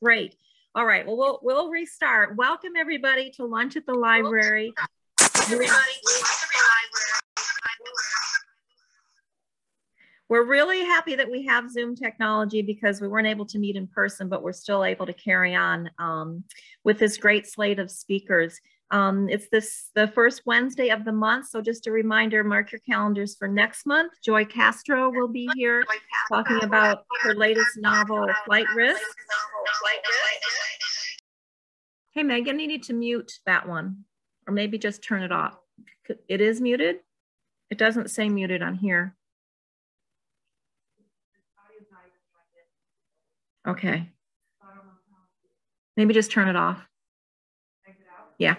Great. All right. Well, we'll restart. Welcome everybody to lunch at the library. We're really happy that we have Zoom technology because we weren't able to meet in person, but we're still able to carry on with this great slate of speakers. It's the first Wednesday of the month. So just a reminder, mark your calendars for next month. Joy Castro will be here talking about her latest novel, Flight Risk. Hey, Megan, you need to mute that one, or maybe just turn it off. It is muted? It doesn't say muted on here. Okay. Maybe just turn it off. Yeah.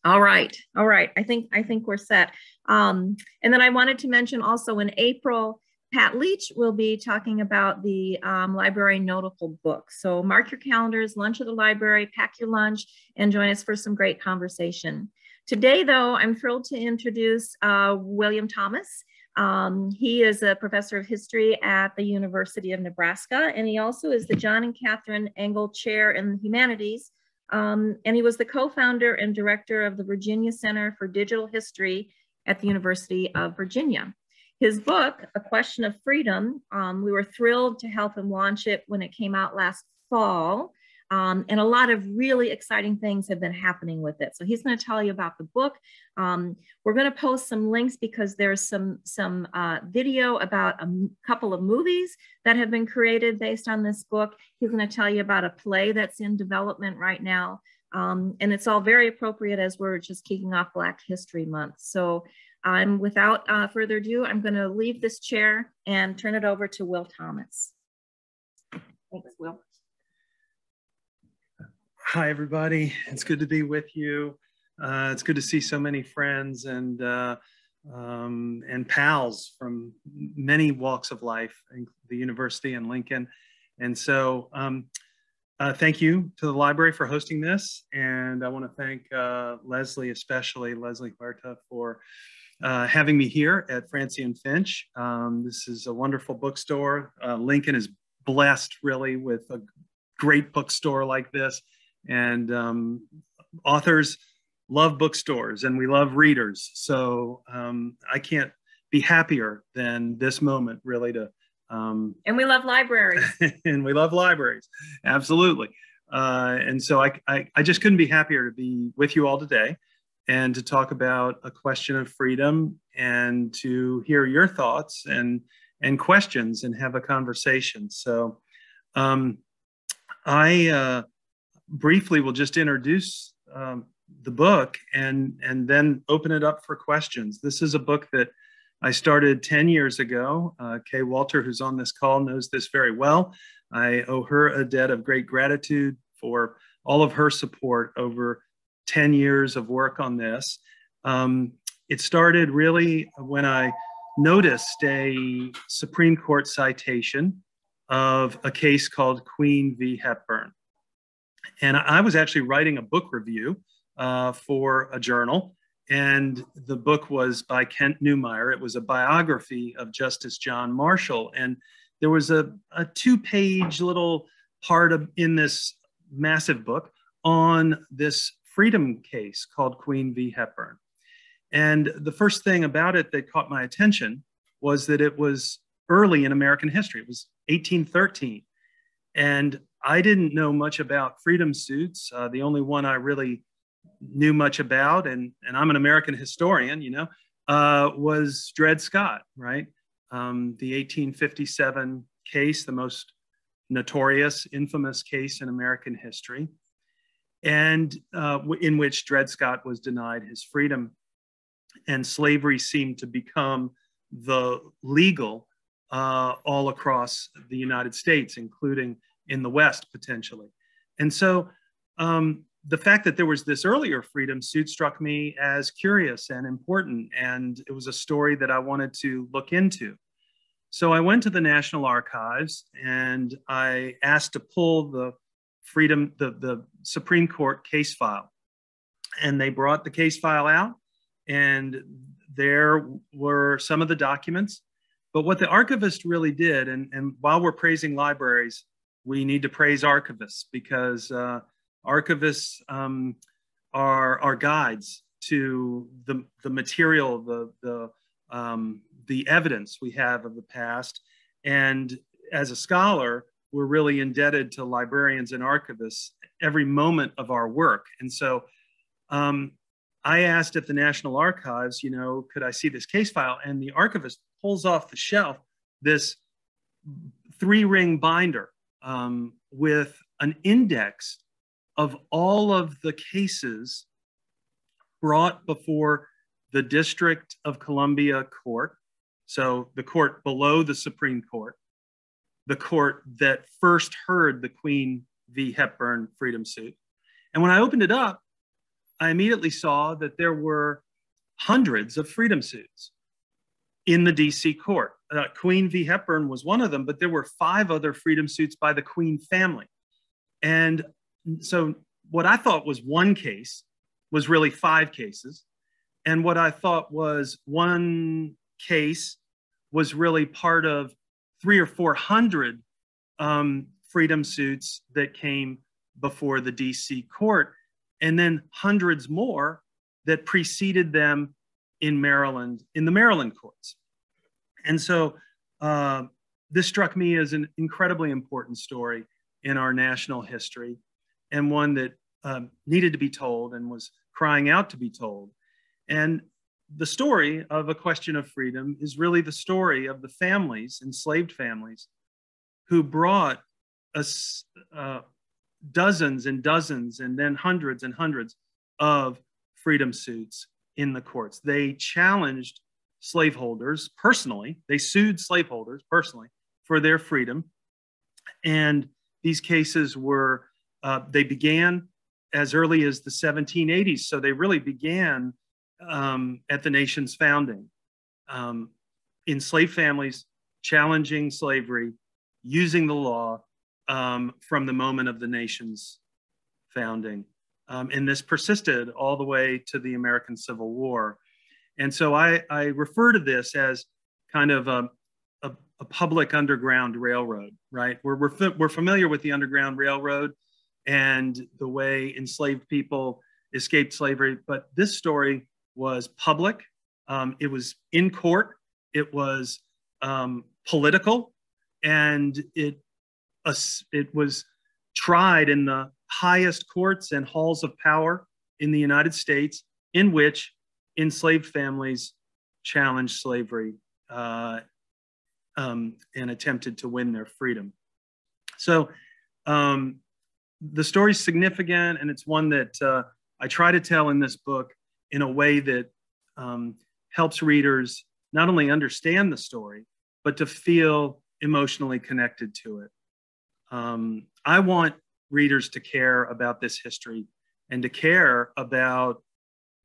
All right. All right. I think we're set. And then I wanted to mention also in April, Pat Leach will be talking about the library notable books. So mark your calendars, lunch at the library, pack your lunch, and join us for some great conversation. Today, though, I'm thrilled to introduce William Thomas. He is a professor of history at the University of Nebraska, and he also is the John and Catherine Engel Chair in Humanities. And he was the co-founder and director of the Virginia Center for Digital History at the University of Virginia. His book, A Question of Freedom, we were thrilled to help him launch it when it came out last fall. And a lot of really exciting things have been happening with it. So he's going to tell you about the book. We're going to post some links because there's some video about a couple of movies that have been created based on this book. He's going to tell you about a play that's in development right now. And it's all very appropriate as we're just kicking off Black History Month. So without further ado, I'm going to leave this chair and turn it over to Will Thomas. Thanks, Will. Hi, everybody. It's good to be with you. It's good to see so many friends and pals from many walks of life, the university and Lincoln. And so thank you to the library for hosting this. And I want to thank Leslie, especially Leslie Huerta, for having me here at Francie and Finch. This is a wonderful bookstore. Lincoln is blessed really with a great bookstore like this. And authors love bookstores and we love readers. So I can't be happier than this moment really to. And we love libraries. And we love libraries, absolutely. And so I just couldn't be happier to be with you all today and to talk about A Question of Freedom and to hear your thoughts and questions and have a conversation. So I briefly will just introduce the book and then open it up for questions. This is a book that I started 10 years ago. Kay Walter, who's on this call, knows this very well. I owe her a debt of great gratitude for all of her support over 10 years of work on this. It started really when I noticed a Supreme Court citation of a case called Queen v. Hepburn. And I was actually writing a book review for a journal. And the book was by Kent Neumeyer. It was a biography of Justice John Marshall. And there was a two-page little part in this massive book on this freedom case called Queen v. Hepburn. And the first thing about it that caught my attention was that it was early in American history. It was 1813. And I didn't know much about freedom suits. The only one I really knew much about, and I'm an American historian, you know, was Dred Scott, right? The 1857 case, the most notorious, infamous case in American history, and in which Dred Scott was denied his freedom. And slavery seemed to become the legal all across the United States, including in the West, potentially. And so the fact that there was this earlier freedom suit struck me as curious and important, and it was a story that I wanted to look into. So I went to the National Archives and I asked to pull the Supreme Court case file. And they brought the case file out, and there were some of the documents But what the archivist really did, and while we're praising libraries, we need to praise archivists, because archivists are guides to the material, the evidence we have of the past. And as a scholar, we're really indebted to librarians and archivists every moment of our work. And so I asked at the National Archives, could I see this case file? And the archivist pulls off the shelf this 3-ring binder with an index of all of the cases brought before the District of Columbia Court. So the court below the Supreme Court, the court that first heard the Queen v. Hepburn freedom suit. And when I opened it up, I immediately saw that there were hundreds of freedom suits in the DC court. Queen v. Hepburn was one of them, but there were 5 other freedom suits by the Queen family. And so what I thought was one case was really 5 cases. And what I thought was one case was really part of 300 or 400 freedom suits that came before the DC court, and then hundreds more that preceded them in Maryland, in the Maryland courts. And so this struck me as an incredibly important story in our national history, and one that needed to be told and was crying out to be told. And the story of A Question of Freedom is really the story of the families, enslaved families, who brought us dozens and dozens and then hundreds and hundreds of freedom suits in the courts. They challenged slaveholders personally. They sued slaveholders personally for their freedom. And these cases were, they began as early as the 1780s. So they really began at the nation's founding. Enslaved families challenging slavery, using the law from the moment of the nation's founding. And this persisted all the way to the American Civil War. And so I refer to this as kind of a public underground railroad, right? We're familiar with the Underground Railroad and the way enslaved people escaped slavery, but this story was public. It was in court. It was political, and it was tried in the highest courts and halls of power in the United States, in which enslaved families challenged slavery and attempted to win their freedom. So the story's significant, and it's one that I try to tell in this book in a way that helps readers not only understand the story, but to feel emotionally connected to it. I want readers to care about this history and to care about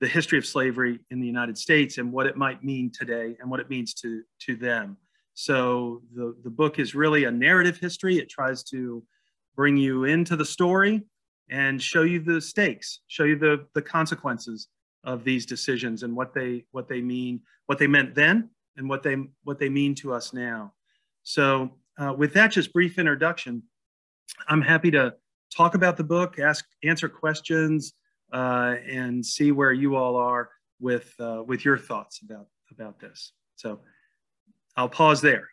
the history of slavery in the United States and what it might mean today and what it means to them. So the book is really a narrative history. It tries to bring you into the story and show you the stakes, show you the consequences of these decisions and what they mean, what they meant then, and what they mean to us now. So with that just brief introduction, I'm happy to talk about the book, answer questions, and see where you all are with your thoughts about this. So I'll pause there.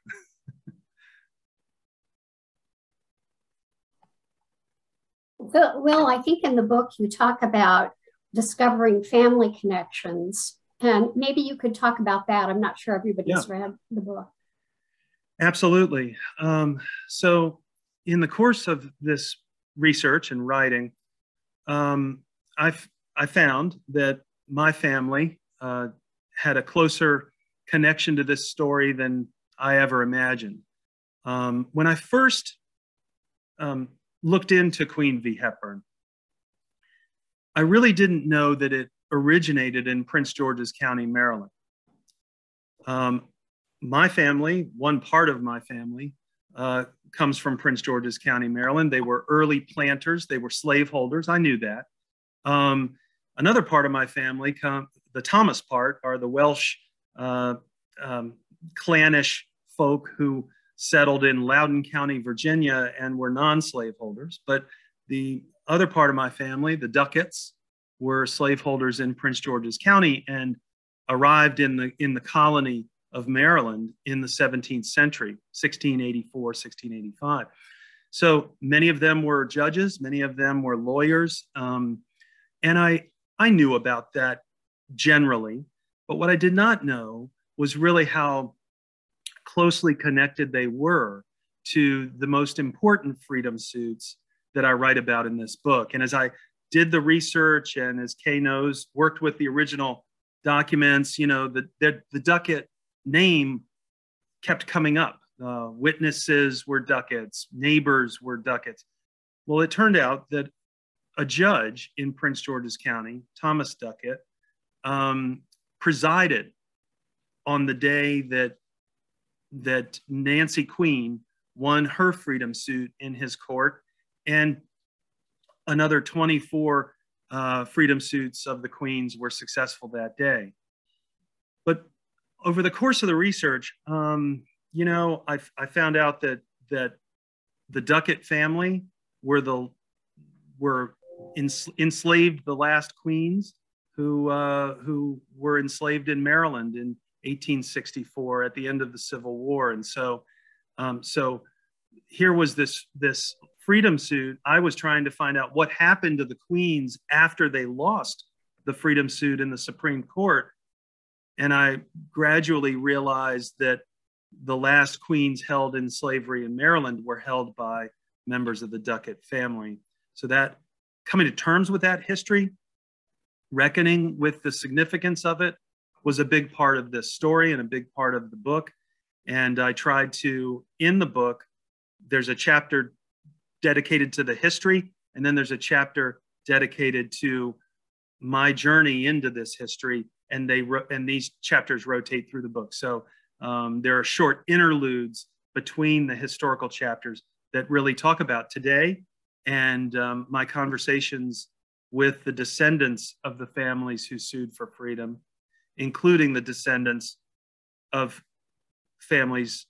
Will, I think in the book you talk about discovering family connections, and maybe you could talk about that. I'm not sure everybody's read the book. Absolutely. So in the course of this research and writing, I found that my family had a closer connection to this story than I ever imagined. When I first looked into Queen v. Hepburn, I really didn't know that it originated in Prince George's County, Maryland. My family, one part of my family, comes from Prince George's County, Maryland. They were early planters. They were slaveholders. I knew that. Another part of my family, the Thomas part, are the Welsh clannish folk who settled in Loudoun County, Virginia, and were non-slaveholders. But the other part of my family, the Ducketts, were slaveholders in Prince George's County and arrived in the colony of Maryland in the 17th century, 1684, 1685. So many of them were judges, many of them were lawyers. And I knew about that generally, but what I did not know was really how closely connected they were to the most important freedom suits that I write about in this book. And as I did the research, and as Kay knows, worked with the original documents, you know, the Duckett name kept coming up. Witnesses were Ducketts, neighbors were Ducketts. Well, it turned out that a judge in Prince George's County, Thomas Duckett, presided on the day that Nancy Queen won her freedom suit in his court, and another 24 freedom suits of the Queen's were successful that day. But over the course of the research, you know, I found out that the Duckett family were enslaved the last queens who were enslaved in Maryland in 1864 at the end of the Civil War. And so here was this freedom suit. I was trying to find out what happened to the queens after they lost the freedom suit in the Supreme Court. And I gradually realized that the last queens held in slavery in Maryland were held by members of the Duckett family. So that, coming to terms with that history, reckoning with the significance of it, was a big part of this story and a big part of the book. And I tried to, in the book, there's a chapter dedicated to the history, and then there's a chapter dedicated to my journey into this history, and these chapters rotate through the book. So there are short interludes between the historical chapters that really talk about today and my conversations with the descendants of the families who sued for freedom, including the descendants of families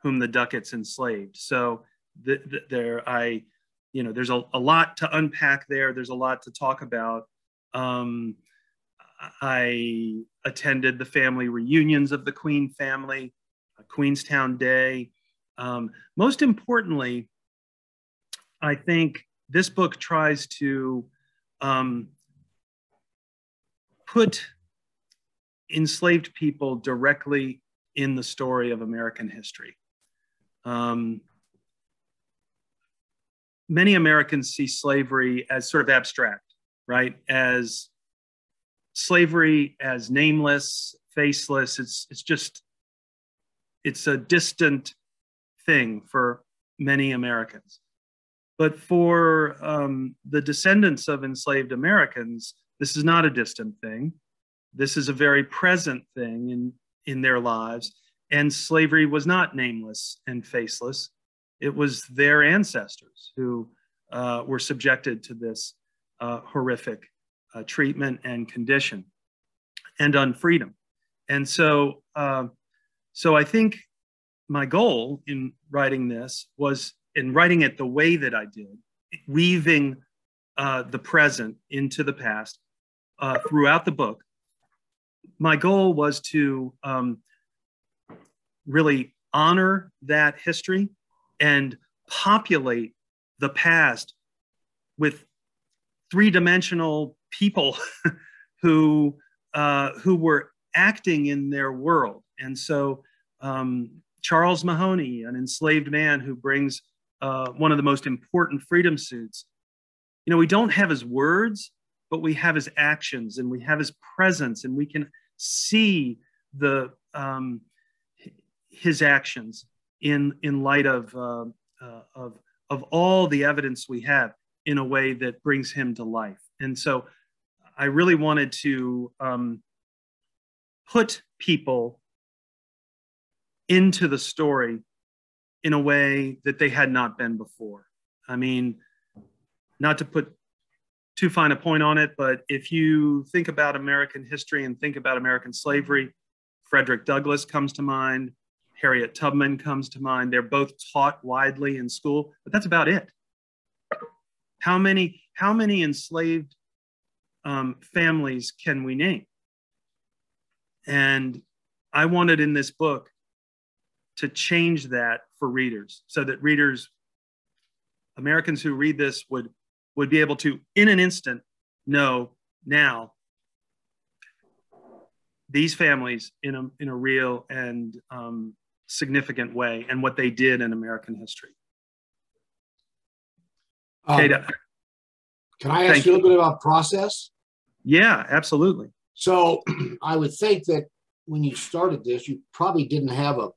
whom the Ducketts enslaved. So there's a lot to unpack there. There's a lot to talk about. I attended the family reunions of the Queen family, Queenstown Day. Most importantly, I think this book tries to put enslaved people directly in the story of American history. Many Americans see slavery as sort of abstract, right? As slavery as nameless, faceless. It's a distant thing for many Americans. But for the descendants of enslaved Americans, this is not a distant thing. This is a very present thing in their lives. And slavery was not nameless and faceless. It was their ancestors who were subjected to this horrific treatment and condition and unfreedom. And so I think my goal in writing this was, in writing it the way that I did, weaving the present into the past throughout the book, my goal was to really honor that history and populate the past with three-dimensional people who were acting in their world. And so Charles Mahoney, an enslaved man who brings one of the most important freedom suits, you know, we don't have his words, but we have his actions and we have his presence, and we can see his actions in light of all the evidence we have, in a way that brings him to life. And so I really wanted to put people into the story in a way that they had not been before. I mean, not to put too fine a point on it, but if you think about American history and think about American slavery, Frederick Douglass comes to mind, Harriet Tubman comes to mind. They're both taught widely in school, but that's about it. How many enslaved families can we name? And I wanted in this book to change that for readers, so that readers, Americans who read this, would be able to, in an instant, know now these families in a real and significant way, and what they did in American history. Can I ask you a little bit about process? Yeah, absolutely. So I would think that when you started this, you probably didn't have a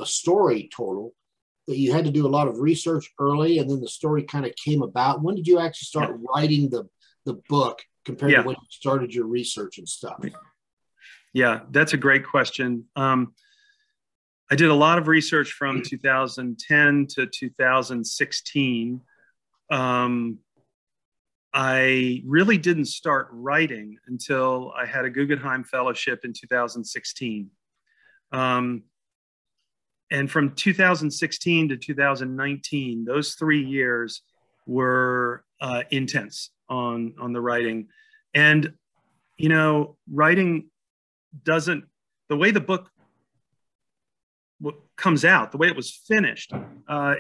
story total, that you had to do a lot of research early, and then the story kind of came about. When did you actually start writing the book compared to when you started your research and stuff? Yeah, that's a great question. I did a lot of research from 2010 to 2016. I really didn't start writing until I had a Guggenheim Fellowship in 2016. And from 2016 to 2019, those 3 years were intense on the writing. And, you know, writing doesn't, the way the book comes out, the way it was finished,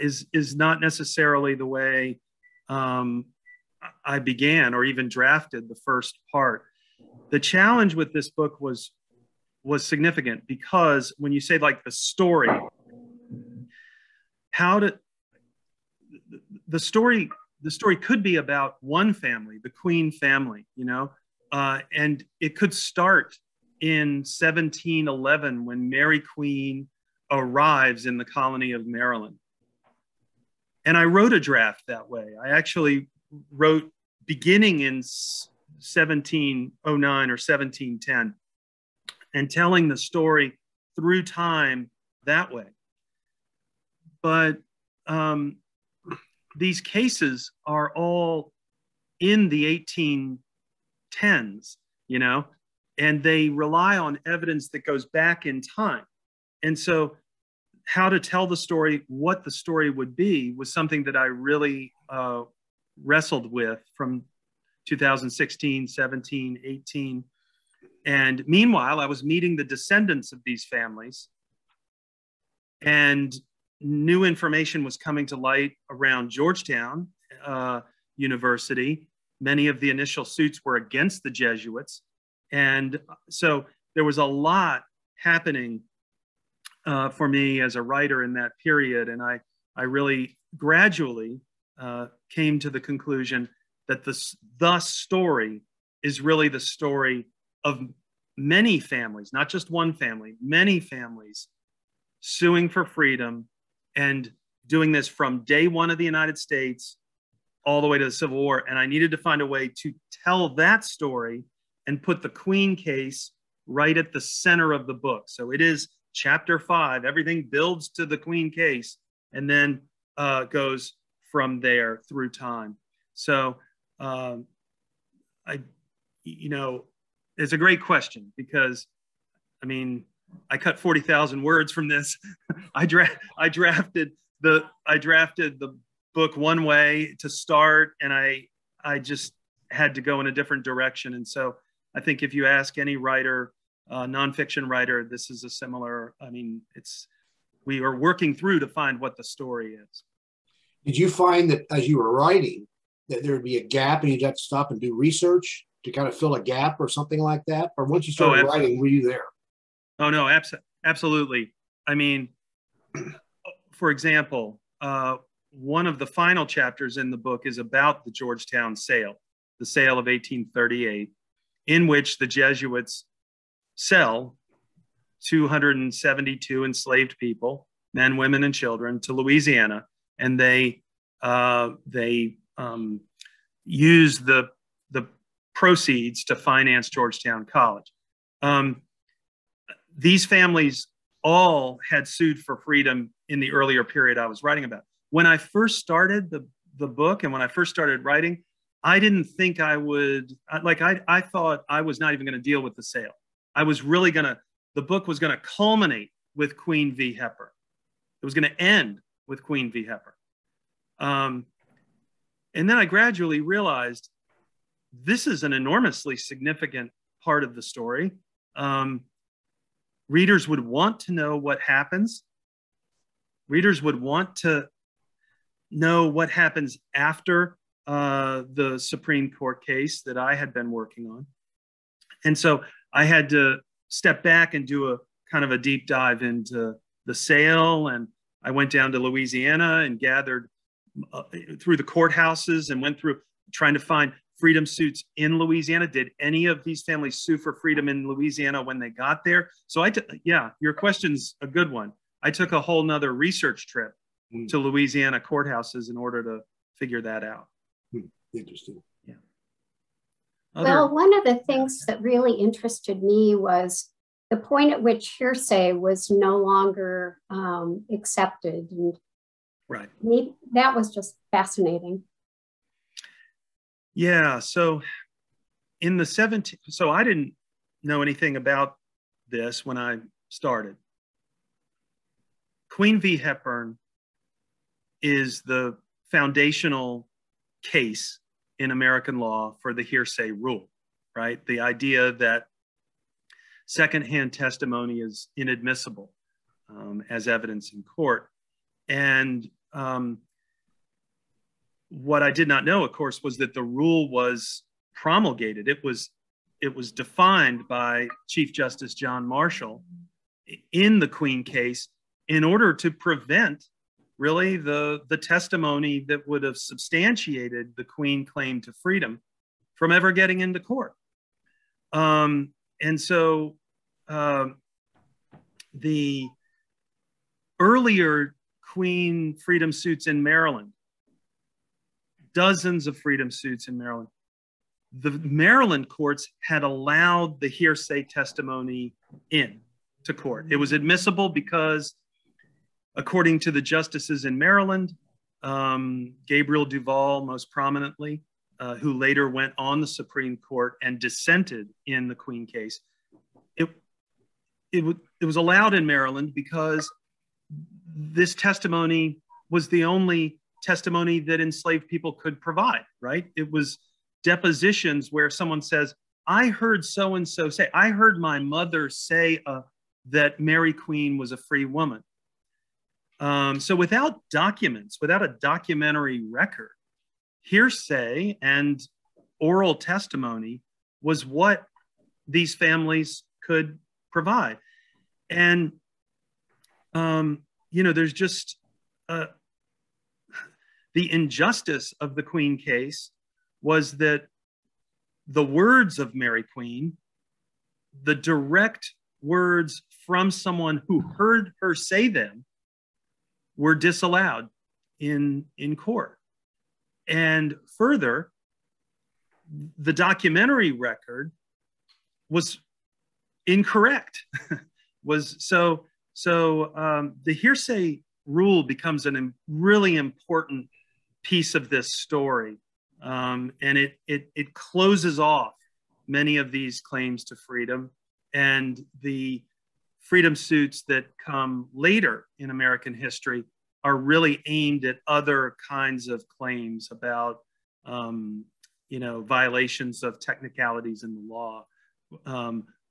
is not necessarily the way I began or even drafted the first part. The challenge with this book was significant, because when you say like the story, the story could be about one family, the Queen family, you know, and it could start in 1711 when Mary Queen arrives in the colony of Maryland. And I wrote a draft that way. I actually wrote beginning in 1709 or 1710 and telling the story through time that way. But these cases are all in the 1810s, you know, and they rely on evidence that goes back in time. And so how to tell the story, what the story would be, was something that I really wrestled with from 2016, 17, 18. And meanwhile, I was meeting the descendants of these families, and new information was coming to light around Georgetown University. Many of the initial suits were against the Jesuits. And so there was a lot happening for me as a writer in that period. And I really gradually came to the conclusion that the story is really the story of many families, not just one family, many families suing for freedom, and doing this from day one of the United States all the way to the Civil War. And I needed to find a way to tell that story and put the Queen case right at the center of the book. So it is chapter 5. Everything builds to the Queen case and then goes from there through time. So it's a great question, because, I mean, I cut 40,000 words from this. I drafted the book one way to start, and I just had to go in a different direction. And so I think if you ask any writer, nonfiction writer, this is a similar, I mean, we are working through to find what the story is. Did you find that as you were writing that there would be a gap and you'd have to stop and do research to kind of fill a gap or something like that? Or once you started writing, were you there? Oh, no, absolutely. I mean, for example, one of the final chapters in the book is about the Georgetown sale, the sale of 1838, in which the Jesuits sell 272 enslaved people, men, women, and children, to Louisiana, and they use the proceeds to finance Georgetown College. These families all had sued for freedom in the earlier period I was writing about. When I first started the book and when I first started writing, I didn't think I would, I thought I was not even going to deal with the sale. I was really the book was going to culminate with Queen v. Hepburn. It was going to end with Queen v. Hepburn. And then I gradually realized this is an enormously significant part of the story. Readers would want to know what happens. Readers would want to know what happens after the Supreme Court case that I had been working on. And so I had to step back and do a kind of a deep dive into the sale. And I went down to Louisiana and gathered through the courthouses and went through trying to find freedom suits in Louisiana. Did any of these families sue for freedom in Louisiana when they got there? So yeah, your question's a good one. I took a whole nother research trip to Louisiana courthouses in order to figure that out. Interesting. Yeah. Well, one of the things that really interested me was the point at which hearsay was no longer accepted. And right. That was just fascinating. Yeah. So in the 17th, so I didn't know anything about this when I started. Queen v. Hepburn is the foundational case in American law for the hearsay rule, right? The idea that secondhand testimony is inadmissible as evidence in court. And what I did not know, of course, was that the rule was promulgated. It was defined by Chief Justice John Marshall in the Queen case in order to prevent really the testimony that would have substantiated the Queen claim to freedom from ever getting into court. And so the earlier Queen freedom suits in Maryland, dozens of freedom suits in Maryland, the Maryland courts had allowed the hearsay testimony in to court. It was admissible because, according to the justices in Maryland, Gabriel Duval most prominently, who later went on the Supreme Court and dissented in the Queen case, it was allowed in Maryland because this testimony was the only testimony that enslaved people could provide, right? It was depositions where someone says, I heard so-and-so say, I heard my mother say that Mary Queen was a free woman. So without documents, without a documentary record, hearsay and oral testimony was what these families could provide. And, there's just the injustice of the Queen case was that the words of Mary Queen, the direct words from someone who heard her say them, were disallowed in court. And further, the documentary record was incorrect. So the hearsay rule becomes a really important piece of this story, and it closes off many of these claims to freedom, and the freedom suits that come later in American history are really aimed at other kinds of claims about violations of technicalities in the law,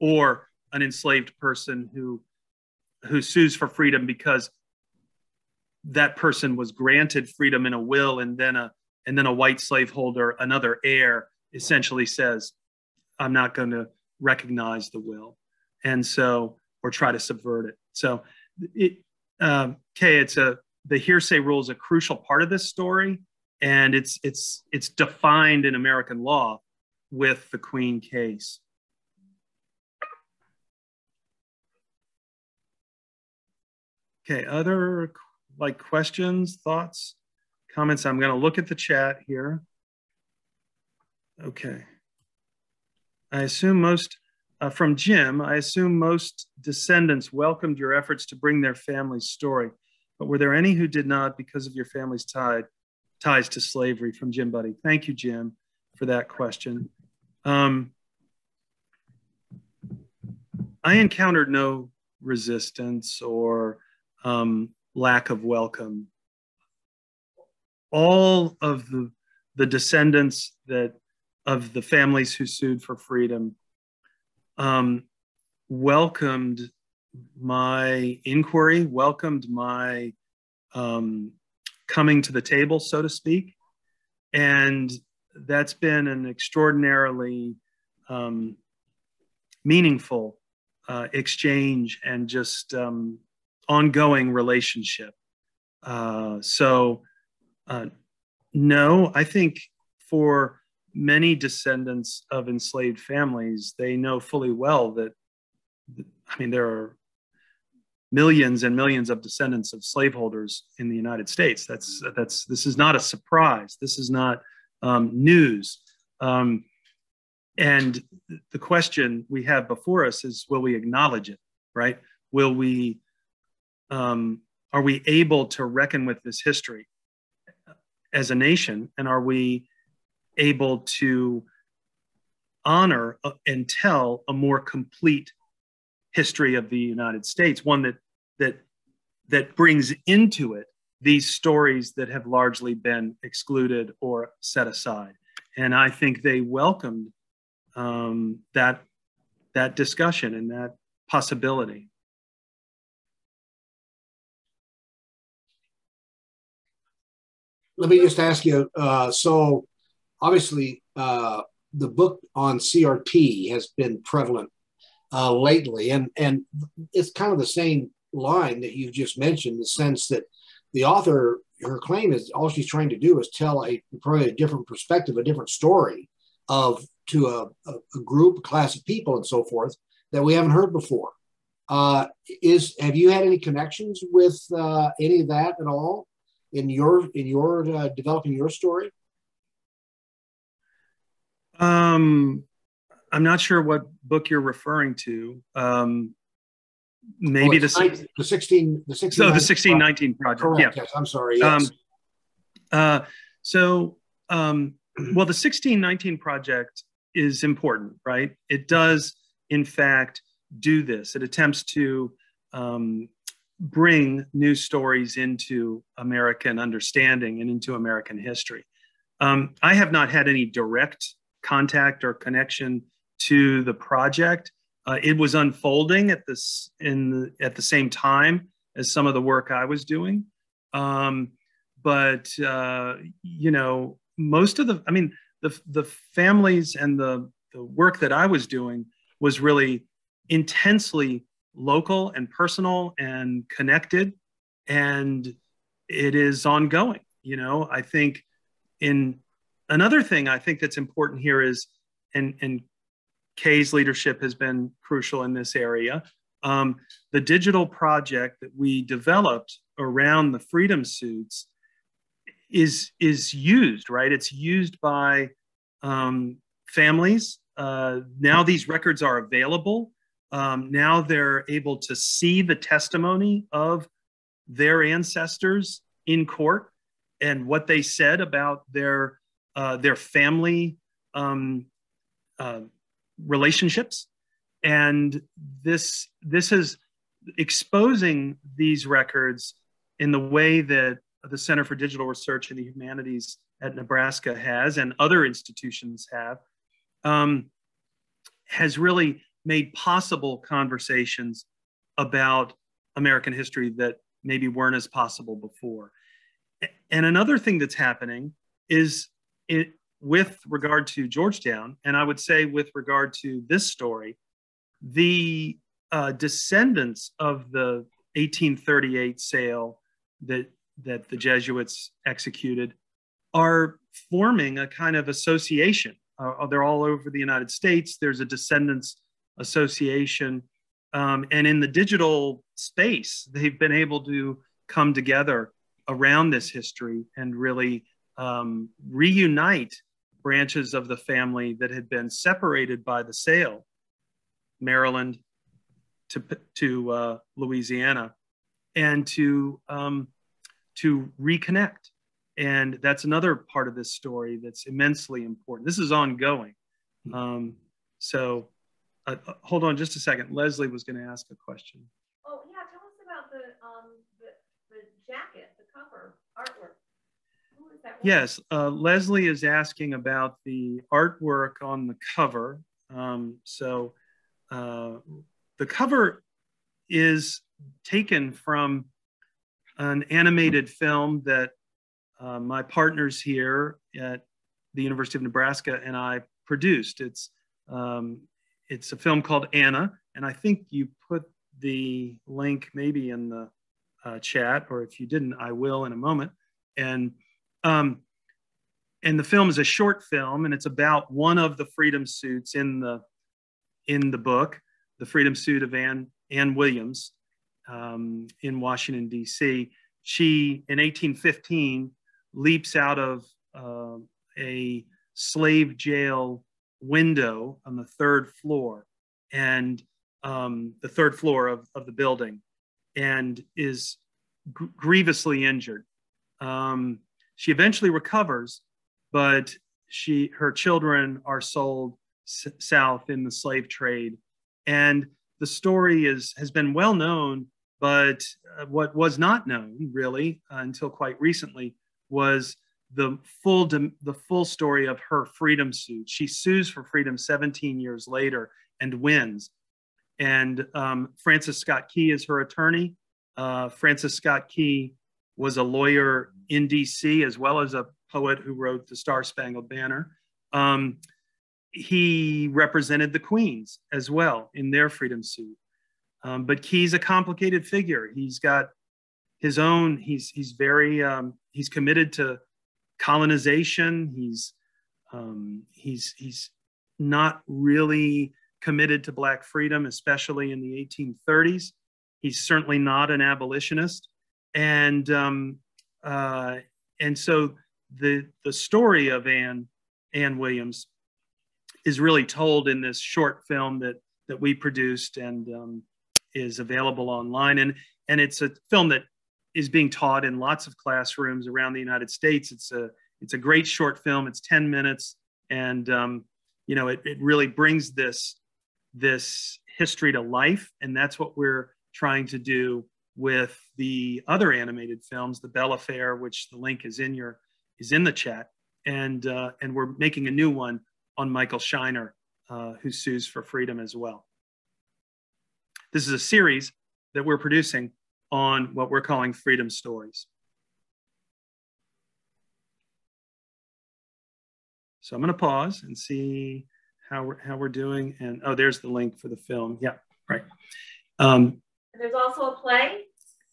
or an enslaved person who sues for freedom because that person was granted freedom in a will, and then a white slaveholder, another heir, essentially says, I'm not going to recognize the will, and so, or try to subvert it. So the hearsay rule is a crucial part of this story, and it's defined in American law with the Queen case. Okay, other questions, thoughts, comments? I'm going to look at the chat here. Okay. I assume from Jim, I assume most descendants welcomed your efforts to bring their family's story, but were there any who did not because of your family's ties to slavery? From Jim Buddy. Thank you, Jim, for that question. I encountered no resistance or lack of welcome. All of the descendants of the families who sued for freedom welcomed my inquiry, welcomed my coming to the table, so to speak. And that's been an extraordinarily meaningful exchange and just ongoing relationship. No, I think for many descendants of enslaved families, they know fully well that, I mean, there are millions and millions of descendants of slaveholders in the United States. This is not a surprise. This is not news. And the question we have before us is, will we acknowledge it, right? Will we, are we able to reckon with this history as a nation? And are we able to honor and tell a more complete history of the United States, one that brings into it these stories that have largely been excluded or set aside? And I think they welcomed that discussion and that possibility. Let me just ask you, so obviously the book on CRT has been prevalent lately, and it's kind of the same line that you've just mentioned, in the sense that the author, her claim is all she's trying to do is tell probably a different perspective, a different story to a group, a class of people and so forth that we haven't heard before. Have you had any connections with any of that at all in your developing your story? I'm not sure what book you're referring to. Maybe the 1619 Project. Correct. Yeah. Yes, I'm sorry. Yes. Well, the 1619 Project is important, right? It does, in fact, do this. It attempts to bring new stories into American understanding and into American history. I have not had any direct contact or connection to the project. It was unfolding at the same time as some of the work I was doing. But you know, most of the families and the work that I was doing was really intensely local and personal and connected, and it is ongoing. You know, I think another thing I think that's important here is, and Kay's leadership has been crucial in this area. The digital project that we developed around the freedom suits is used, right? It's used by families. Now these records are available. Now they're able to see the testimony of their ancestors in court and what they said about their family relationships. And this is exposing these records in the way that the Center for Digital Research in the Humanities at Nebraska has, and other institutions have, has really made possible conversations about American history that maybe weren't as possible before. And another thing that's happening is with regard to Georgetown, and I would say with regard to this story, the descendants of the 1838 sale that the Jesuits executed are forming a kind of association. They're all over the United States. There's a descendants association. And in the digital space, they've been able to come together around this history and really reunite branches of the family that had been separated by the sale, Maryland to Louisiana, and to reconnect. And that's another part of this story that's immensely important. This is ongoing. Hold on just a second. Leslie was going to ask a question. jacket, the cover artwork. Who is that? Yes, Leslie is asking about the artwork on the cover. The cover is taken from an animated film that my partners here at the University of Nebraska and I produced. It's a film called Anna, and I think you put the link maybe in the chat, or if you didn't, I will in a moment. And the film is a short film, and it's about one of the freedom suits in the book, the freedom suit of Ann Williams in Washington, D.C. She, in 1815, leaps out of a slave jail window on the third floor, and the third floor of the building, and is grievously injured. She eventually recovers, but her children are sold south in the slave trade. And the story has been well known, but what was not known really until quite recently was the full story of her freedom suit. She sues for freedom 17 years later and wins. And Francis Scott Key is her attorney. Francis Scott Key was a lawyer in DC, as well as a poet who wrote the Star-Spangled Banner. He represented the Queens as well in their freedom suit. But Key's a complicated figure. He's got his own, he's committed to colonization. He's not really committed to Black freedom, especially in the 1830s. He's certainly not an abolitionist. And so the story of Ann Williams is really told in this short film that we produced and is available online. And it's a film that is being taught in lots of classrooms around the United States. It's a great short film. It's 10 minutes. And, it really brings this history to life. And that's what we're trying to do with the other animated films, The Bell Affair, which the link is in the chat. And we're making a new one on Michael Shiner, who sues for freedom as well. This is a series that we're producing on what we're calling Freedom Stories. So I'm going to pause and see how we're doing. And oh, there's the link for the film. Yeah, right. There's also a play.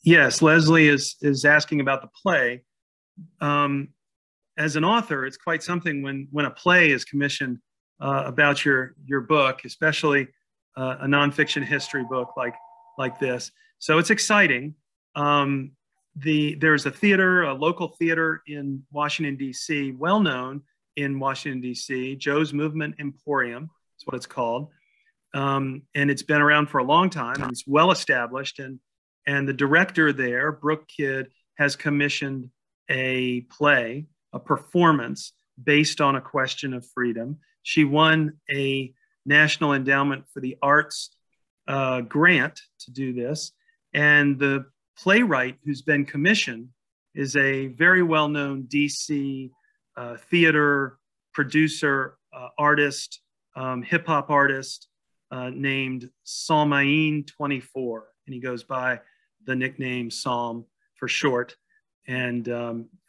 Yes, Leslie is asking about the play. As an author, it's quite something when a play is commissioned about your book, especially a nonfiction history book like this. So it's exciting. There's a local theater in Washington, D.C., well known in Washington, D.C., Joe's Movement Emporium is what it's called. And it's been around for a long time, and it's well established. And the director there, Brooke Kidd, has commissioned a play, a performance based on a question of freedom. She won a National Endowment for the Arts grant to do this. And the playwright who's been commissioned is a very well-known DC theater producer, artist, hip hop artist named Salmaeen 24. And he goes by the nickname Psalm for short. And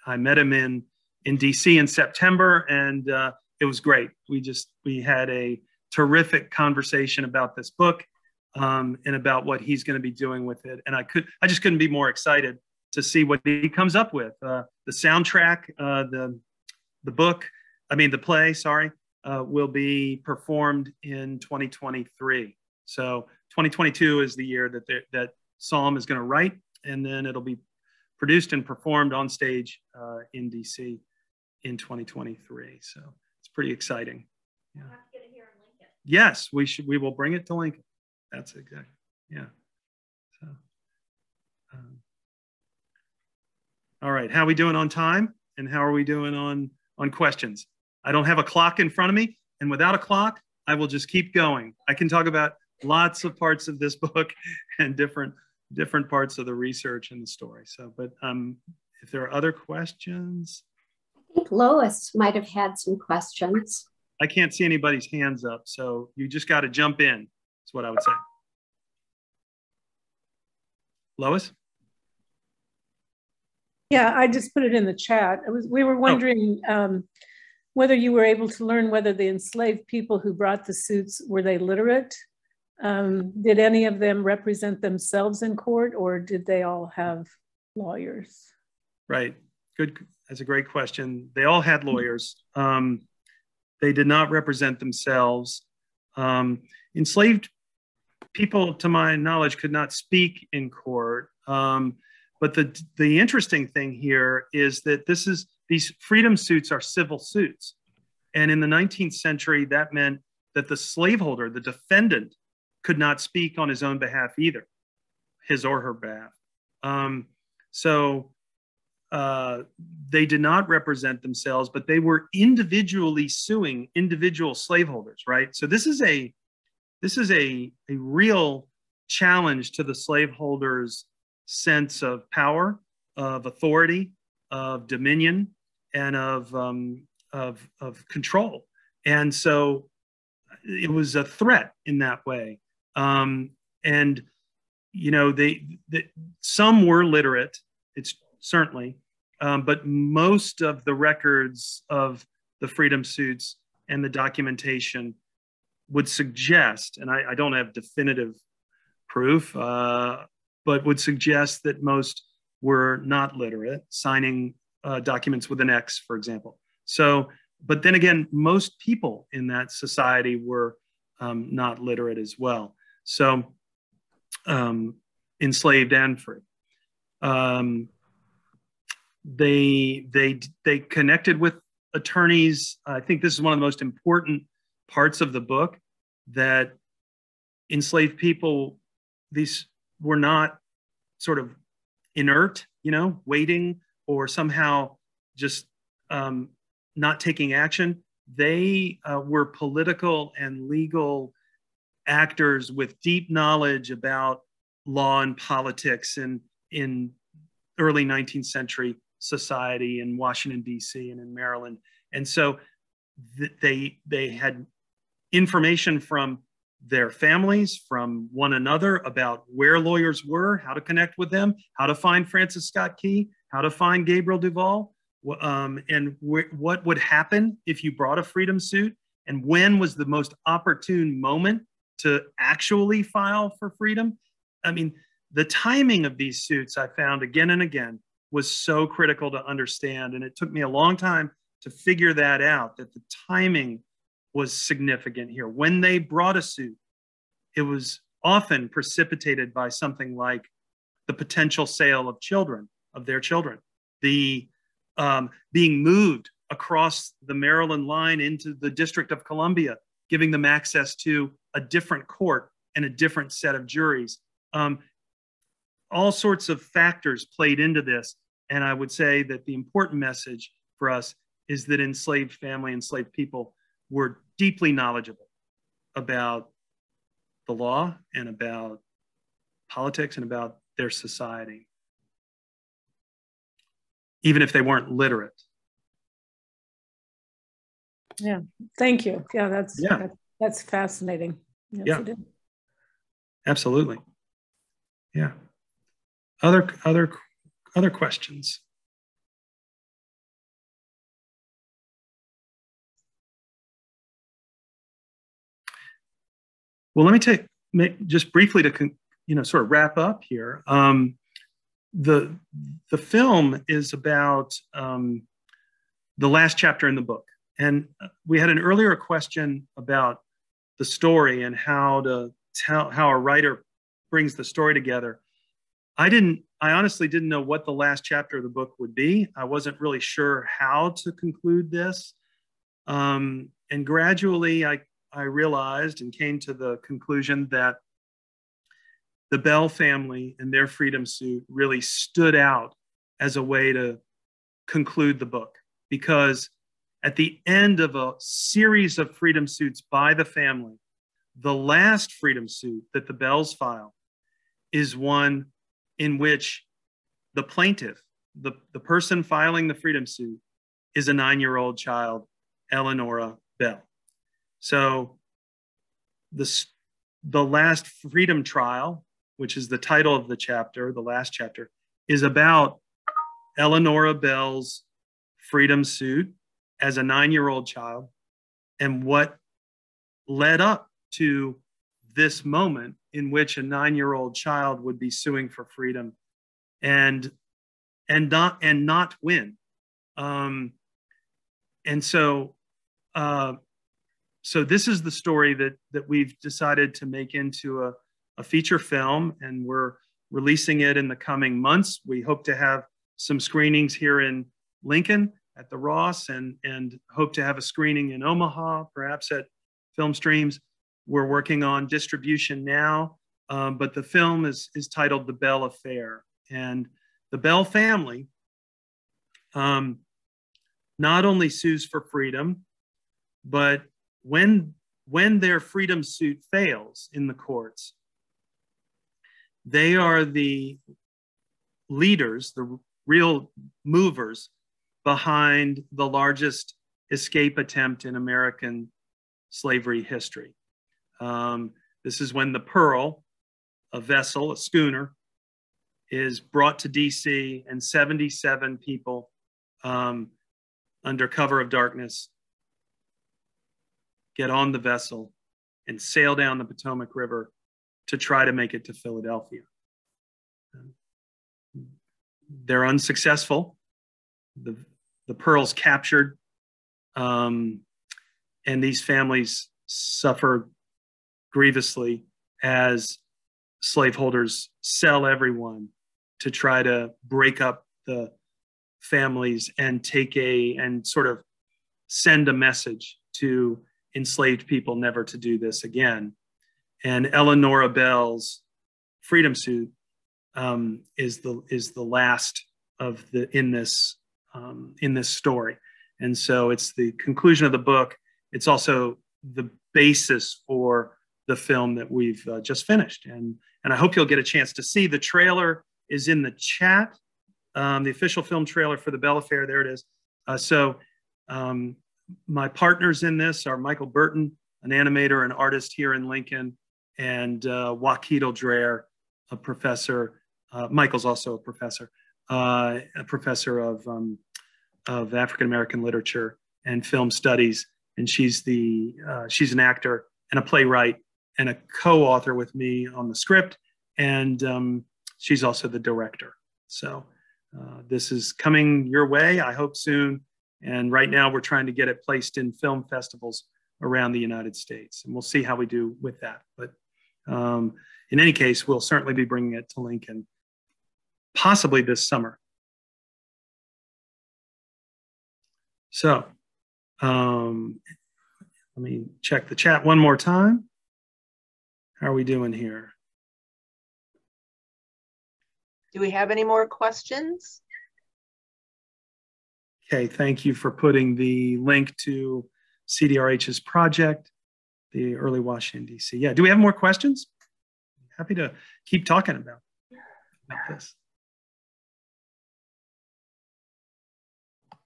I met him in DC in September, and it was great. We had a terrific conversation about this book and about what he's going to be doing with it. And I just couldn't be more excited to see what he comes up with. The soundtrack, the play, will be performed in 2023. So 2022 is the year that Psalm is going to write, and then it'll be produced and performed on stage in DC in 2023. So it's pretty exciting. Yeah. We'll have to get it here in Lincoln. Yes, we will bring it to Lincoln. That's exactly, yeah. So, all right, how are we doing on time? And how are we doing on questions? I don't have a clock in front of me, and without a clock, I will just keep going. I can talk about lots of parts of this book and different different parts of the research and the story. So, but if there are other questions. I think Lois might have had some questions. I can't see anybody's hands up, so you just got to jump in, is what I would say. Lois? Yeah, I just put it in the chat. We were wondering whether you were able to learn whether the enslaved people who brought the suits, were they literate? Did any of them represent themselves in court, or did they all have lawyers? Right, good, that's a great question. They all had lawyers. They did not represent themselves. Enslaved people, to my knowledge, could not speak in court. But the interesting thing here is that these freedom suits are civil suits. And in the 19th century, that meant that the slaveholder, the defendant, could not speak on his own behalf either, his or her behalf. So they did not represent themselves, but they were individually suing individual slaveholders, right? So this is a real challenge to the slaveholders' sense of power, of authority, of dominion, and of control. And so it was a threat in that way. And you know, some were literate. It's certainly, but most of the records of the freedom suits and the documentation would suggest, and I don't have definitive proof, but would suggest that most were not literate, signing documents with an X, for example. So, but then again, most people in that society were not literate as well. So, enslaved and free. They connected with attorneys. I think this is one of the most important parts of the book, that enslaved people, these were not sort of inert, you know, waiting or somehow just not taking action. They were political and legal actors with deep knowledge about law and politics in early 19th century society in Washington, D.C. and in Maryland. And so they had information from their families, from one another, about where lawyers were, how to connect with them, how to find Francis Scott Key, how to find Gabriel Duvall, and what would happen if you brought a freedom suit, and when was the most opportune moment to actually file for freedom. I mean, the timing of these suits, I found again and again, was so critical to understand. And it took me a long time to figure that out, that the timing was significant here. When they brought a suit, it was often precipitated by something like the potential sale of children, of their children, the being moved across the Maryland line into the District of Columbia, giving them access to a different court and a different set of juries. All sorts of factors played into this. And I would say that the important message for us is that enslaved family, enslaved people were deeply knowledgeable about the law and about politics and about their society, even if they weren't literate. Yeah, thank you. Yeah, that's fascinating. Yes, yeah, absolutely. Yeah. Other questions? Well, let me just briefly to sort of wrap up here. The film is about the last chapter in the book, and we had an earlier question about the story and how a writer brings the story together. I honestly didn't know what the last chapter of the book would be. I wasn't really sure how to conclude this, and gradually I realized and came to the conclusion that the Bell family and their freedom suit really stood out as a way to conclude the book, because at the end of a series of freedom suits by the family, the last freedom suit that the Bells file is one in which the plaintiff, the person filing the freedom suit, is a 9-year-old child, Eleonora Bell. So the last freedom trial, which is the title of the chapter, the last chapter, is about Eleonora Bell's freedom suit as a 9-year-old child and what led up to this moment in which a 9-year-old child would be suing for freedom and not win. So this is the story that we've decided to make into a feature film, and we're releasing it in the coming months. We hope to have some screenings here in Lincoln at the Ross, and hope to have a screening in Omaha, perhaps at Film Streams. We're working on distribution now, but the film is titled The Bell Affair. And the Bell family not only sues for freedom, but when their freedom suit fails in the courts, they are the leaders, the real movers behind the largest escape attempt in American slavery history. This is when the Pearl, a vessel, a schooner, is brought to DC, and 77 people under cover of darkness get on the vessel and sail down the Potomac River to try to make it to Philadelphia. They're unsuccessful. The Pearl's captured, and these families suffer grievously as slaveholders sell everyone to try to break up the families and and sort of send a message to enslaved people never to do this again. And Eleonora Bell's freedom suit is the last of in this story. And so it's the conclusion of the book. It's also the basis for the film that we've just finished. And I hope you'll get a chance to see. The trailer is in the chat, the official film trailer for The Bell Affair. There it is. My partners in this are Michael Burton, an animator and artist here in Lincoln, and Joaquito Dreher, a professor. Michael's also a professor of African-American literature and film studies. And she's an actor and a playwright and a co-author with me on the script. And she's also the director. So this is coming your way, I hope soon. And right now we're trying to get it placed in film festivals around the United States. And we'll see how we do with that. But in any case, we'll certainly be bringing it to Lincoln, possibly this summer. So let me check the chat one more time. How are we doing here? Do we have any more questions? Okay, thank you for putting the link to CDRH's project, the Early Washington, D.C. Yeah, do we have more questions? Happy to keep talking about this.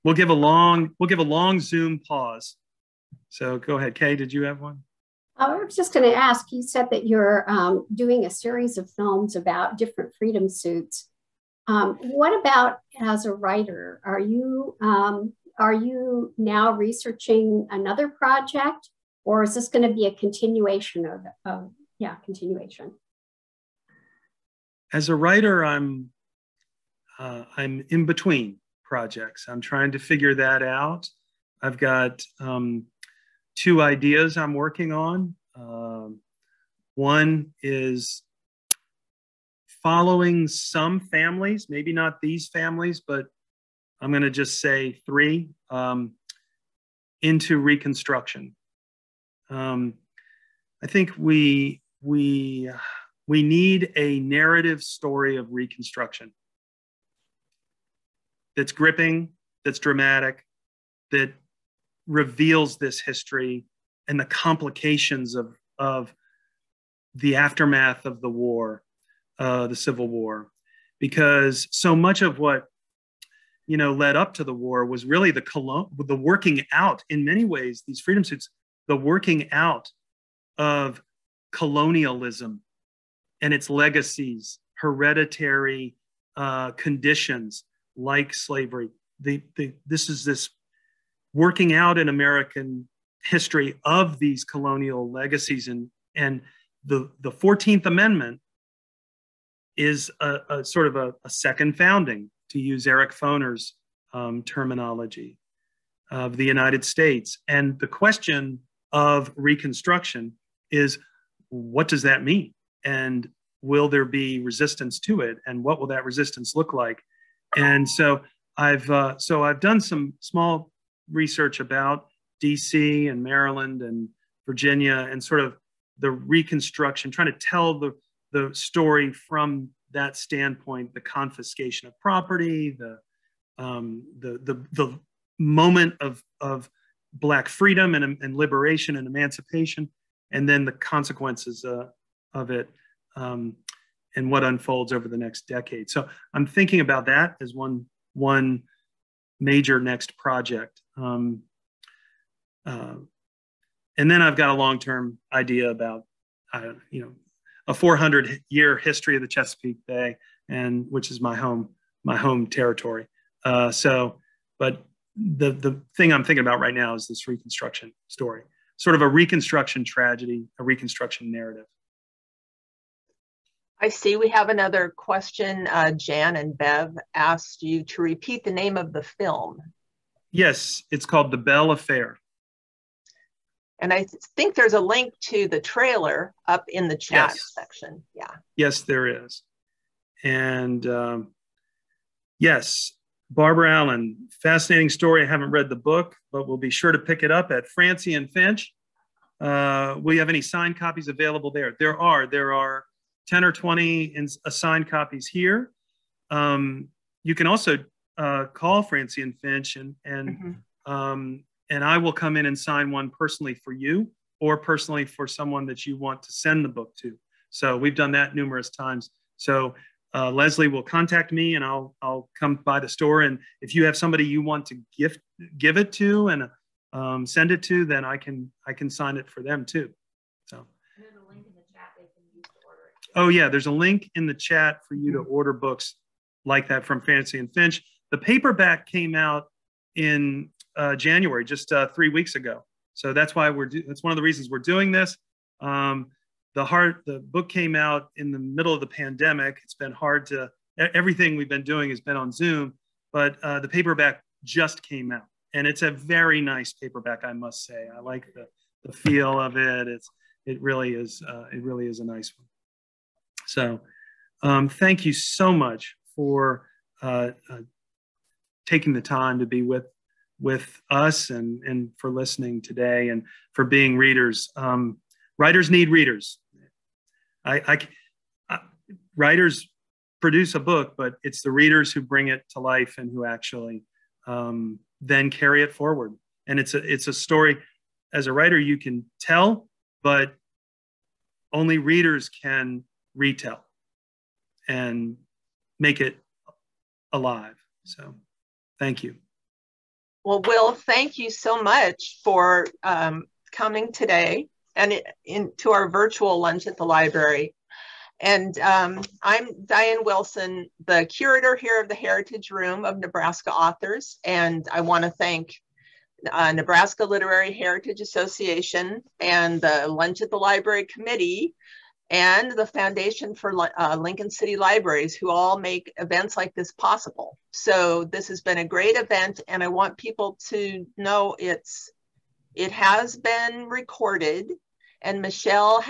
We'll give a long Zoom pause. So go ahead, Kay, did you have one? I was just going to ask, you said that you're doing a series of films about different freedom suits. What about as a writer? Are you now researching another project, or is this going to be a continuation continuation? As a writer, I'm in between projects. I'm trying to figure that out. I've got 2 ideas I'm working on. One is following some families, maybe not these families, but I'm going to just say 3, into Reconstruction. I think we need a narrative story of Reconstruction that's gripping, that's dramatic, that reveals this history and the complications of the aftermath of the war, the Civil War. because so much of what led up to the war was really the working out, in many ways, these freedom suits, the working out of colonialism and its legacies, hereditary conditions like slavery. This is this working out in American history of these colonial legacies, and the 14th Amendment is a sort of a second founding, to use Eric Foner's terminology, of the United States. And the question of Reconstruction is, what does that mean? And will there be resistance to it? And what will that resistance look like? And so I've done some small research about DC and Maryland and Virginia, and sort of the Reconstruction, trying to tell the story from that standpoint, the confiscation of property, the moment of Black freedom and liberation and emancipation, and then the consequences of it, and what unfolds over the next decade. So I'm thinking about that as one major next project. And then I've got a long-term idea about, a 400-year history of the Chesapeake Bay, and which is my home territory. But the thing I'm thinking about right now is this Reconstruction story, sort of a Reconstruction tragedy, a Reconstruction narrative. I see we have another question. Jan and Bev asked you to repeat the name of the film. Yes, it's called The Bell Affair. And I think there's a link to the trailer up in the chat section. Yeah. Yes, there is. And yes, Barbara Allen, fascinating story. I haven't read the book, but we'll be sure to pick it up at Francie and Finch. Will you have any signed copies available there? There are 10 or 20 signed copies here. You can also call Francie and Finch, and I will come in and sign one personally for you, or personally for someone that you want to send the book to. So we've done that numerous times. So Leslie will contact me, and I'll come by the store. And if you have somebody you want to give it to and send it to, then I can sign it for them too. So. There's a link in the chat they can use to order it. Oh yeah, there's a link in the chat for you to order books like that from Francie and Finch. The paperback came out in January, just 3 weeks ago. So that's why that's one of the reasons we're doing this. The book came out in the middle of the pandemic. It's been hard everything we've been doing has been on Zoom, but the paperback just came out, and it's a very nice paperback, I must say. I like the feel of it. It really is a nice one. So thank you so much for taking the time to be with us and for listening today, and for being readers. Writers need readers. Writers produce a book, but it's the readers who bring it to life and who actually then carry it forward. And it's a story, as a writer, you can tell, but only readers can retell and make it alive. So thank you. Well, Will, thank you so much for coming today and into our virtual lunch at the library. And I'm Diane Wilson, the curator here of the Heritage Room of Nebraska Authors. And I want to thank Nebraska Literary Heritage Association and the Lunch at the Library Committee and the Foundation for Lincoln City Libraries, who all make events like this possible. So this has been a great event, and I want people to know it has been recorded. And Michelle,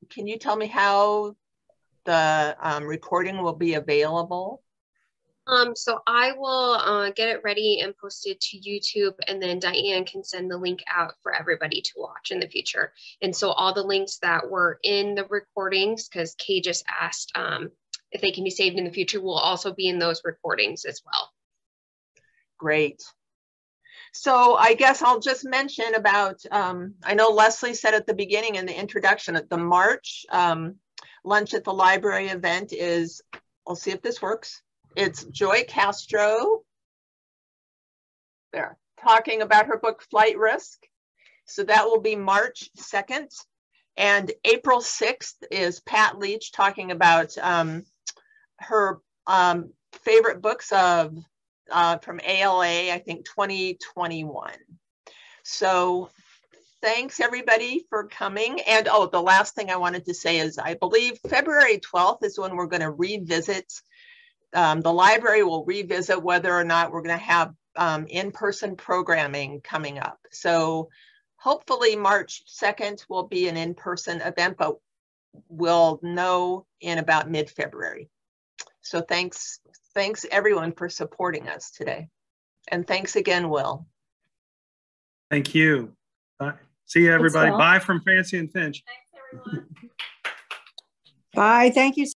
can you tell me how the recording will be available? So I will get it ready and post it to YouTube, and then Diane can send the link out for everybody to watch in the future. And so all the links that were in the recordings, because Kay just asked if they can be saved in the future, will also be in those recordings as well. Great. So I guess I'll just mention about, I know Leslie said at the beginning in the introduction, at the March Lunch at the Library event is I'll see if this works. It's Joy Castro there talking about her book Flight Risk. So that will be March 2nd. And April 6th is Pat Leach talking about her favorite books of from ALA, I think 2021. So thanks everybody for coming. And oh, the last thing I wanted to say is I believe February 12th is when we're going to revisit, the library will revisit whether or not we're going to have in-person programming coming up. So hopefully March 2nd will be an in-person event, but we'll know in about mid-February. So thanks everyone for supporting us today. And thanks again, Will. Thank you. Bye. See you, everybody. Bye from Fancy and Finch. Thanks, everyone. Bye. Thank you.